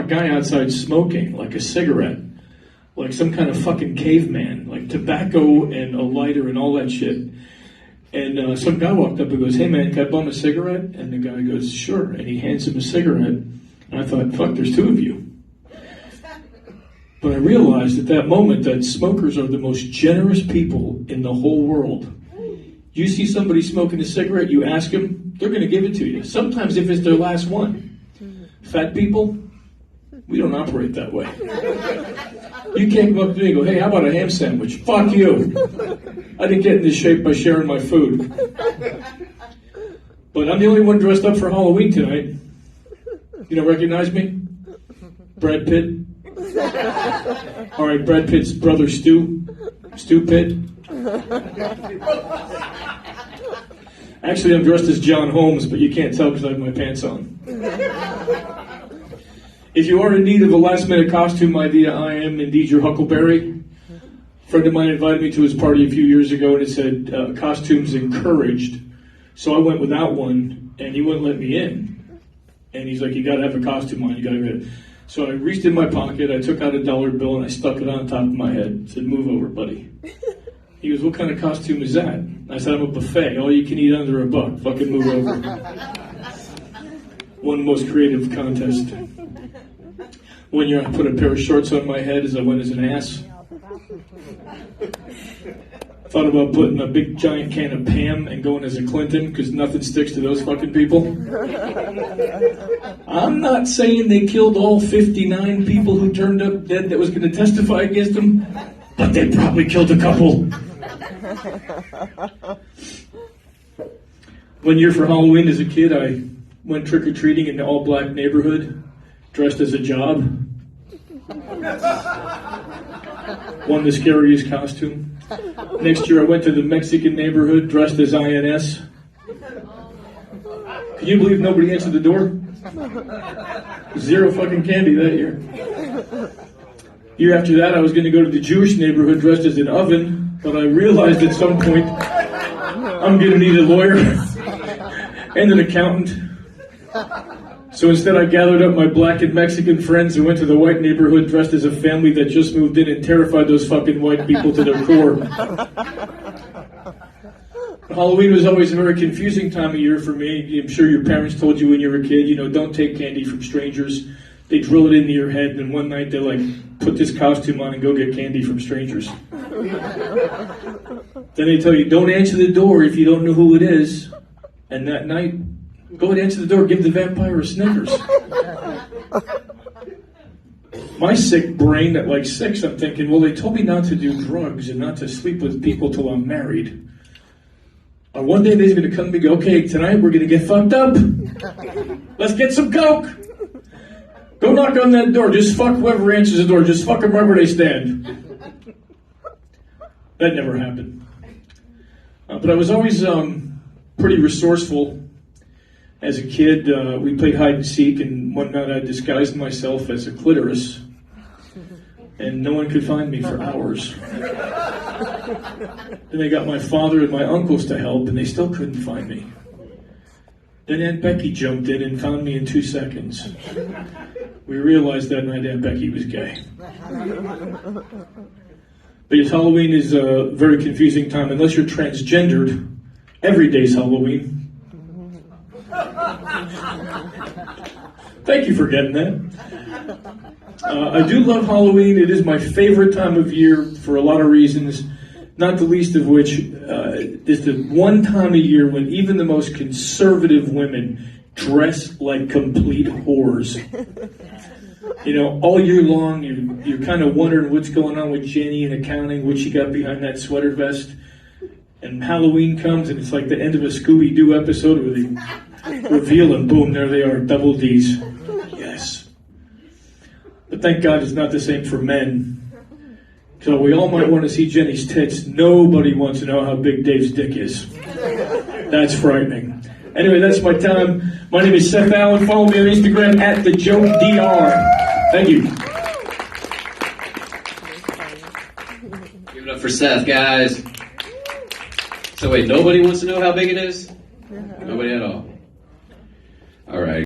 guy outside smoking, like a cigarette, like some kind of fucking caveman, like tobacco and a lighter and all that shit. And some guy walked up and goes, "Hey man, can I bum a cigarette?" And the guy goes, "Sure." And he hands him a cigarette. And I thought, fuck, there's two of you. But I realized at that moment that smokers are the most generous people in the whole world. You see somebody smoking a cigarette, you ask them, they're going to give it to you. Sometimes if it's their last one. Fat people, we don't operate that way. You can't come up to me and go, "Hey, how about a ham sandwich?" Fuck you. I didn't get in this shape by sharing my food. But I'm the only one dressed up for Halloween tonight. You don't recognize me? Brad Pitt? All right, Brad Pitt's brother Stu Pitt. Actually, I'm dressed as John Holmes, but you can't tell because I have my pants on. If you are in need of a last-minute costume idea, I am indeed your Huckleberry. A friend of mine invited me to his party a few years ago, and it said, costumes encouraged. So I went without one, and he wouldn't let me in. And he's like, "You gotta have a costume on, you gotta get it." So I reached in my pocket, I took out a dollar bill, and I stuck it on top of my head. I said, "Move over, buddy." He goes, "What kind of costume is that?" I said, "I'm a buffet, all you can eat under $1. Fucking move over." One most creative contest. One year I put a pair of shorts on my head as I went as an ass. Thought about putting a big giant can of Pam and going as a Clinton, because nothing sticks to those fucking people. I'm not saying they killed all 59 people who turned up dead that was going to testify against them, but they probably killed a couple. One year for Halloween as a kid, I went trick-or-treating in an all-black neighborhood, dressed as a job. Won the scariest costume. Next year I went to the Mexican neighborhood dressed as INS. Can you believe nobody answered the door? Zero fucking candy that year. Year after that I was going to go to the Jewish neighborhood dressed as an oven, but I realized at some point I'm going to need a lawyer and an accountant. So instead I gathered up my black and Mexican friends and went to the white neighborhood dressed as a family that just moved in and terrified those fucking white people to their core. Halloween was always a very confusing time of year for me. I'm sure your parents told you when you were a kid, don't take candy from strangers. They drill it into your head, and one night they put this costume on and go get candy from strangers. Then they tell you, don't answer the door if you don't know who it is. And that night, go ahead and answer the door, give the vampire a Snickers. My sick brain at 6, I'm thinking, well, they told me not to do drugs and not to sleep with people till I'm married. One day they're going to come to me and go, "Okay, tonight we're going to get fucked up. Let's get some coke. Go knock on that door. Just fuck whoever answers the door. Just fuck them wherever they stand." That never happened. But I was always pretty resourceful. As a kid, we played hide and seek, and one night I disguised myself as a clitoris, and no one could find me for hours. Then I got my father and my uncles to help, and they still couldn't find me. Then Aunt Becky jumped in and found me in 2 seconds. We realized that night Aunt Becky was gay. Because Halloween is a very confusing time. Unless you're transgendered, every day's Halloween. Thank you for getting that. I do love Halloween. It is my favorite time of year for a lot of reasons, not the least of which is the one time of year when even the most conservative women dress like complete whores. All year long, you're kind of wondering what's going on with Jenny in accounting, what she got behind that sweater vest. And Halloween comes, and it's like the end of a Scooby-Doo episode where they reveal, and boom, there they are, double D's. Yes. But thank God it's not the same for men. So we all might want to see Jenny's tits. Nobody wants to know how big Dave's dick is. That's frightening. Anyway, that's my time. My name is Seth Allen. Follow me on Instagram at TheJokeDR. Thank you. Give it up for Seth, guys. So wait, nobody wants to know how big it is? Nobody at all. All right.